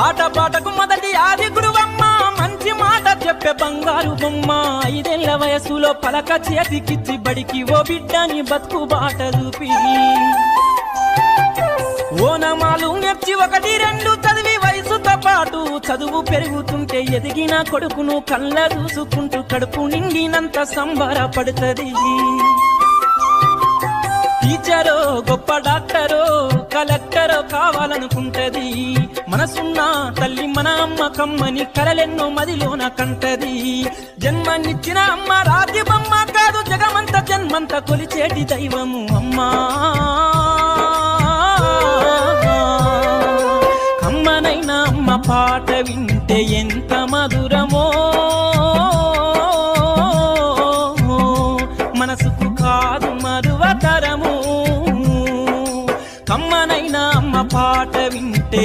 ఆటపాటకు మొదటి ఆది గురువమ్మ మంచి మాట చెప్పే బంగారు బొమ్మ 5 ఏళ్ల వయసులో పలక చేతికిచ్చి బడికి ఓ బిడ్డని బతుకు బాట చూపి ఓనమాలు నేర్చి 1, 2 చదివి వయసుతో పాటు చదువు పెరుగుతుంటే ఎదిగిన కొడుకును కళ్ళ చూసుకుంటూ కడుపు నిండినంత సంబరపడుతుంది టీచరో గొప్ప డాక్టరో కలెక్టరో కావాలనుకుంటది మనసున్న తల్లి మన అమ్మ కమ్మని కలలెన్నో మదిలోన కంటది జన్మనిచ్చిన అమ్మ రాతి బొమ్మ కాదు జగమంత జన్మంత కొలిచేటి దైవము అమ్మా కమ్మనైనా అమ్మ పాట వింటే ఎంత మధురమో